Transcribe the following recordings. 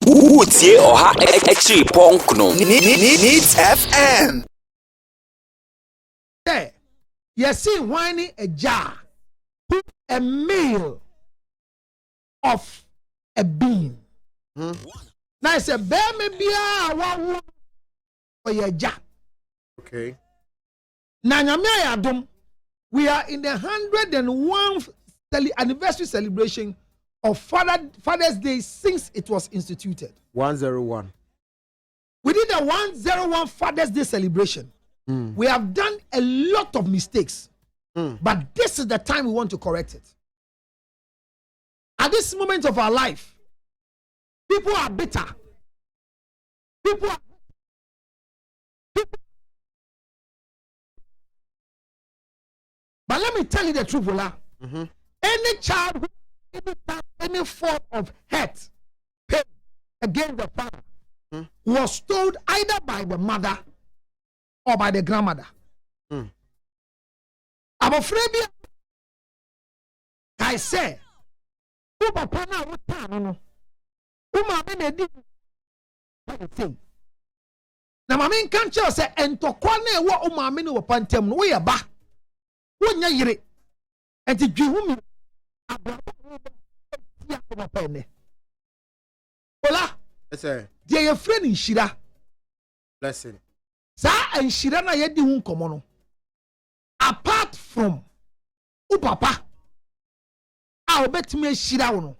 Utie oha echi ponkno. Needs FM. Hey, you see whining a jar, put a meal of a bean. Now it's a bear maybe one for your jar. Okay. Now, we are in the 101th anniversary celebration of Father's Day since it was instituted. 101. We did the 101 Father's Day celebration. We have done a lot of mistakes, but this is the time we want to correct it. At this moment of our life, people are bitter. But let me tell you the truth, Bola. Any child who any form of hate, pain against the father was told either by the mother or by the grandmother. I'm afraid I say, who papa na what time who mama na di thing. Na mama nkan che say entokwa na e wo o mama ni wo pantem no wo ye ba. Wo nya yire. Enti dwu mi ababa ya ko papa ne. Ola. Yes sir. Dey your friend in Shira. Blessing. Sa enhyira na ye di hu nkomo no. Apart from u papa a obetumi ehira wo no.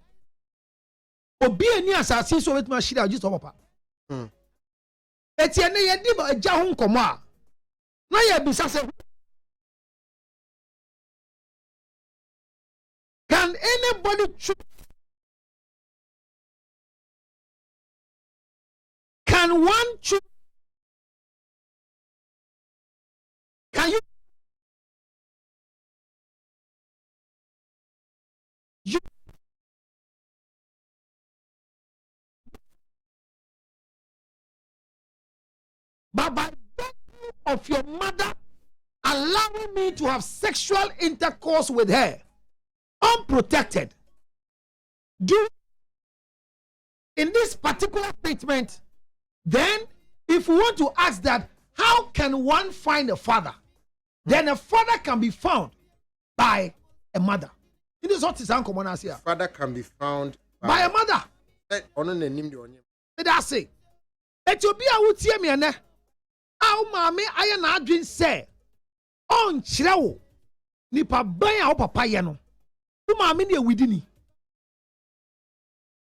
Obi ani asase so obetumi ahira wo just papa. Eti ene ye di agya ho nkomo a na ye bisa se can anybody choose? Can one choose? Can you? But by virtue of your mother allowing me to have sexual intercourse with her, unprotected, do in this particular statement, then if we want to ask that, how can one find a father? Then a father can be found by a mother. In this what is uncommon as here. Father can be found by a mother. That's it. Ethiopia would see me and how mommy I am not doing say on chirawo nipa ban a papa ye no wo mommy ne widini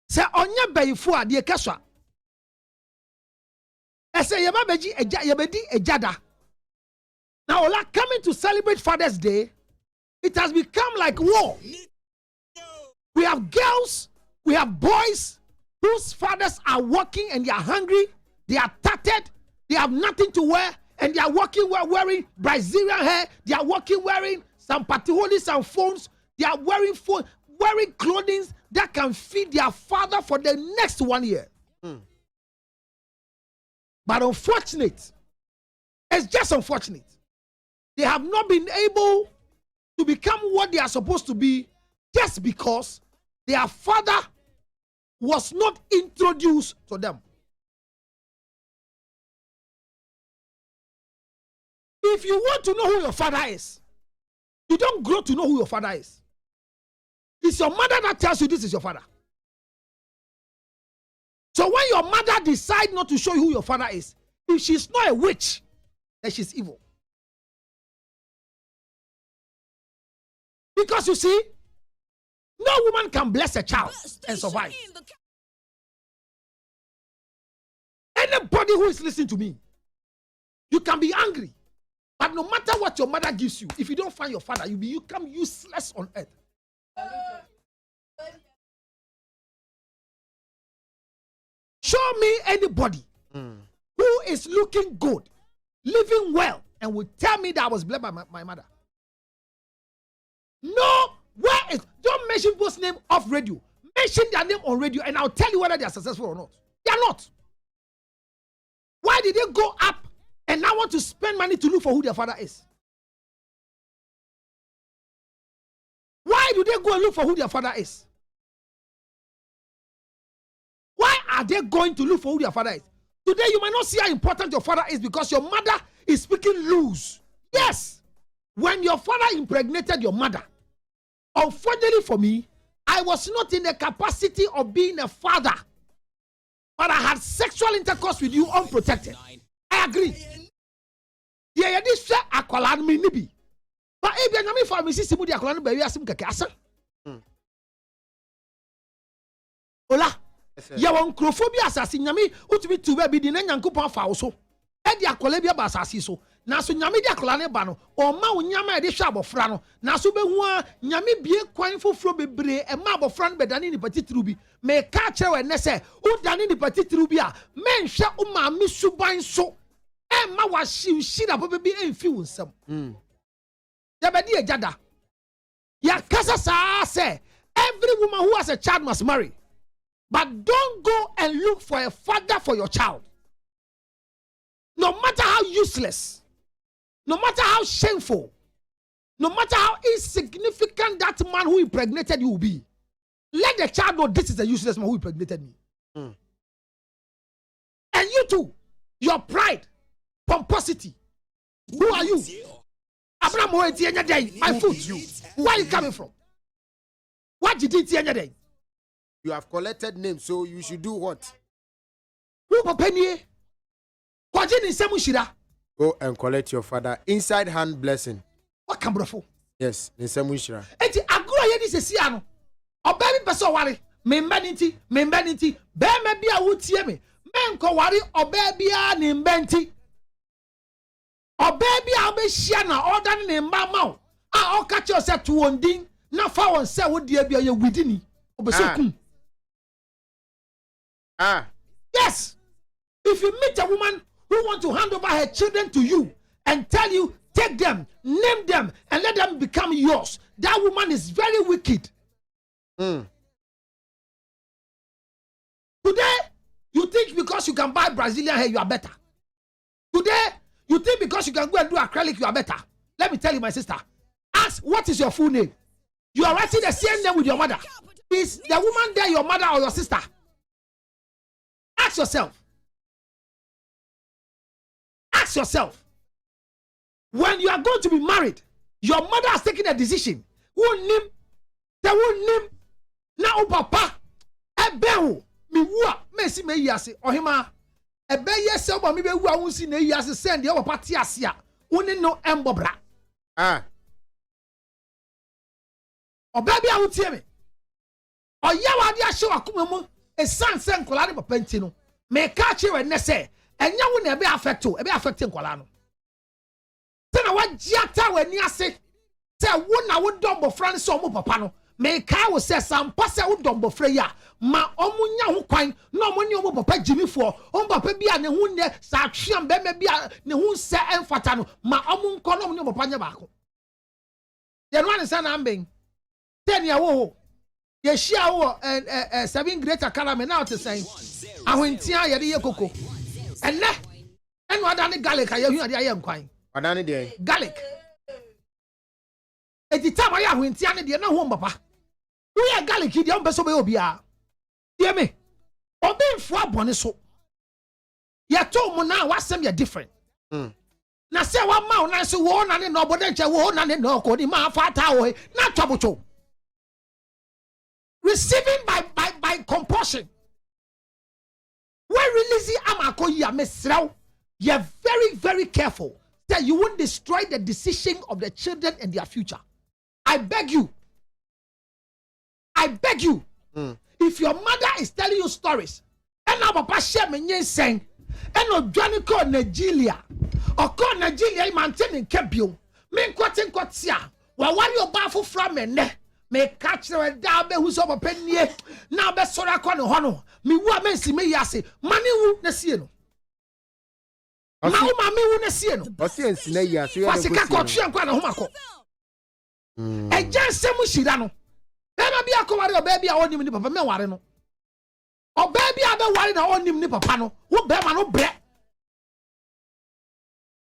say onye bayifo ade keswa ese ye ba beji eja ye bedi ejada. Now all coming to celebrate Father's Day, it has become like war. We have girls, we have boys whose fathers are working and they are hungry, they are tattered, they have nothing to wear, and they are walking wearing Brazilian hair, they are walking wearing some patiholis and phones, they are wearing clothing that can feed their father for the next 1 year. But unfortunate, it's just unfortunate. They have not been able to become what they are supposed to be just because their father was not introduced to them. If you want to know who your father is, you don't grow to know who your father is. It's your mother that tells you this is your father. So when your mother decides not to show you who your father is, if she's not a witch, then she's evil. Because you see, no woman can bless a child and survive. Anybody who is listening to me, you can be angry. But no matter what your mother gives you, if you don't find your father, you become useless on earth. Show me anybody who is looking good, living well, and will tell me that I was blessed by my mother. No, don't mention people's name off radio. Mention their name on radio, and I'll tell you whether they are successful or not. They are not. Why did they go up and now want to spend money to look for who their father is? Why do they go and look for who their father is? Why are are they going to look for who their father is? Today, you might not see how important your father is because your mother is speaking loose. Yes, when your father impregnated your mother, unfortunately for me, I was not in the capacity of being a father, but I had sexual intercourse with you unprotected. I agree. Yeah, this shit akwala me nibi. But if you me for me see simu di akwala no baby asim keke asa. Ola. Ya won krofobia asasi nyame utumi tu ba bi di na nyankopon fa wo so. E di akwala bi ba asasi so. Na so nyame di akwala ne ba no, o ma wo nyama e de hwa abofra no. Na so be hu a nyame bie kwan foforo bebre e ma abofra no bedane ni patitiru bi. Me ka kire we ne se, u dane ni patitiru bi a, men hwe o ma me suban so. Emma was she na papa bi enfi wo nsam. Ya be di ejada. Ya kasa sa say every woman who has a child must marry. But don't go and look for a father for your child. No matter how useless, no matter how shameful, no matter how insignificant that man who impregnated you will be, let the child know this is a useless man who impregnated me. And you too, your pride, pomposity. Who are you? Abraham, my foot. Where are you coming from? What did you do? You have collected names, so you should do what? Go and collect your father inside hand blessing. What can brofo? Yes, Nisemushira. Eti agro ye dis esiano. Obabi person wari, membaniti, be me bia wutie me. Men ko wari obabi a ni mbenti. Obabi a be hia na order ni mba ma. A o ka che o se to wondin na fa won se wo die bia ye widini. Obesokum. Yes. If you meet a woman who wants to hand over her children to you and tell you, take them, name them, and let them become yours, that woman is very wicked. Today, you think because you can buy Brazilian hair, you are better. Today, you think because you can go and do acrylic, you are better. Let me tell you, my sister. Ask, what is your full name? You are writing the same name with your mother. Is the woman there your mother or your sister? Ask yourself. Ask yourself. When you are going to be married, your mother has taken a decision. Who name? Na papa. Ebehu. Mi wua. Me si me yase. Ohima. Ebe yese oba mi be wua unsi ne yase send your papa ti asia. Uni no embobra. Obabi a wutie me. Oya wa dia hye wakoma mu. Esan se nkola ne papa nti no. Me ka chiwe ne se enya wo na ebe affect nkola no. Se na wagiata wani ase. Se wo na wo dombo fran se omo papa no. Me ka wo se sampa se wo dombo fra ya ma omunya ho kwan na omo ne omo papa jimifo. Omo papa bia ne hu ne sa atweam be me bia ne hu se emfata no ma omo nko no omo ne papa nya baako. Ye no an se na amben. Ten ya wo ye shia wo 7 great academy now to say ahwentia ye de koko enne enu adane garlic aye hu ade aye nkwan adane de garlic eti time aye ahwentia ne de na ho mbapa wo ye garlic de on beso be obia de me obi mfu abone so ye to mu na wasem ye different na se wa ma na se wo na ne no obodo nche wo na ne no ko di ma fa ta wo na twabocho receiving by compulsion. When releasing amako ya mesrao, you're very, very careful that you won't destroy the decision of the children and their future. I beg you. If your mother is telling you stories, and now papa share me saying, and no Johnny call Nigeria, or call Nigeria maintaining kebio, men quoting quotia, while you baffle from me. Me catch the dabe who's over penny now best sort of corner hono. Me woman see me yase. Money woo na see no. Mama me woo na see no. Osiensi na yase. Fasika kotwe nkwa na homako. Eja semu shira no. Ema bia ko ware oba bia onim ni papa me ware no. Oba bia be ware na onim ni papa no. Wo be ma no bre.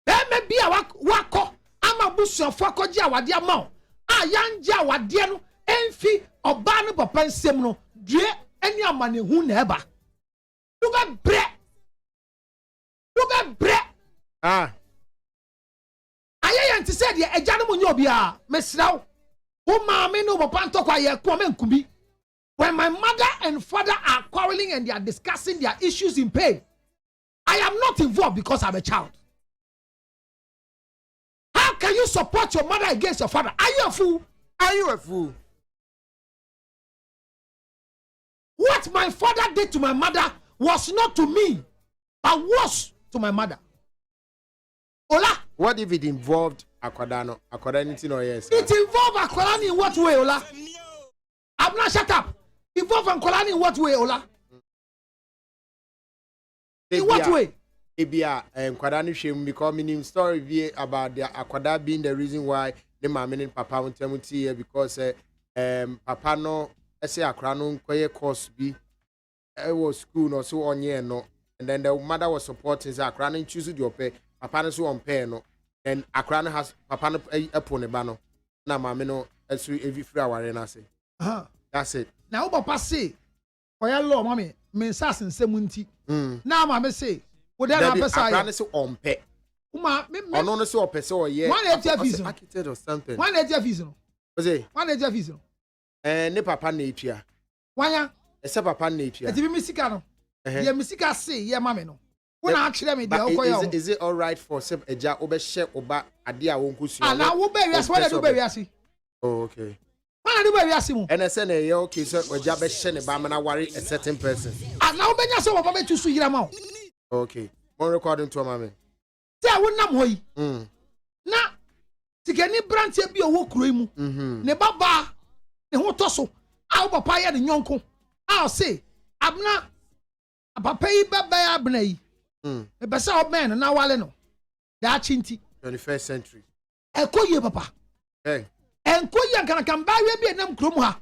Ema bia wako ama busuafo akogye awade ama. Yanja wade no enfi oba no papa nsem no due ani amane hu na eba Ah. Aye, said, "Yeah, a gentleman, you'll be a Miss Now. Oh, mammy, no, Panto, Kubi. When my mother and father are quarreling and they are discussing their issues in pain, I am not involved because I'm a child. How can you support your mother against your father? Are you a fool? Are you a fool? What my father did to my mother was not to me, but was to my mother. Ola. What if it involved Akwadano? Akwadano, no, yes. It involved Akwadani in what way, Ola? I'm not shut up. Involved Akwadani in what way, Ola? In what way? Ebia Akwadani shame because meaning story about the Akwada being the reason why the mama and papa won't tell me here because papa no say Akwano koye course be was school no so on year no and then the mother was supporting Akwano choose your pay papa no so on pay no then Akwano has papa no upon a bano na mama no as we every free hour and I say that's it. Now papa say for your law mommy me sas and semunti now mama say what then Akwano so on pay no so on pay so yeah one architect or something one vision one vision ne papa nature wanya ese papa nature e ti bi misika no ye misika say ye mama no wona akire me de okoya is it all right for sep eja obehye oba ade a wonkusu na wo ba wiase wona do ba wiase oh okay wona do ba wiase mu ene se na ye okay so eja behye ne ba na worry a certain person na wo benya so papa be tusu yira ma okay mon recording to mama say wona mo yi na tikani branch bi owo kuro mu ne baba ne ho toso a papa ya ne nyonko a say abna papa yi baba ya abna yi e be say oben na wale no da chinti 21st century ekoye papa enkoye kan kan ba we bi enam krom ha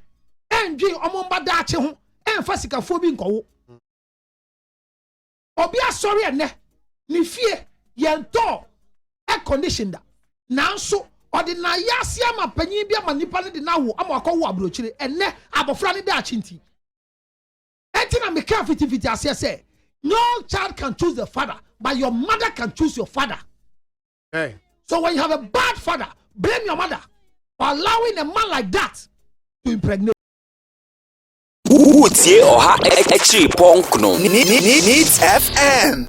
endwi omomba da ache ho emfa sikafo bi nkowo obi asori ene ni fie yento e condition da nanso ordinary asia ma panyin bi ama nipa ne de na wo ama akọwo abrochire enne abofra ne da chinti etina me ka fitifiti asia say no child can choose the father but your mother can choose your father. So when you have a bad father blame your mother for allowing a man like that to impregnate. Utie oha extra punk no. Needs FM.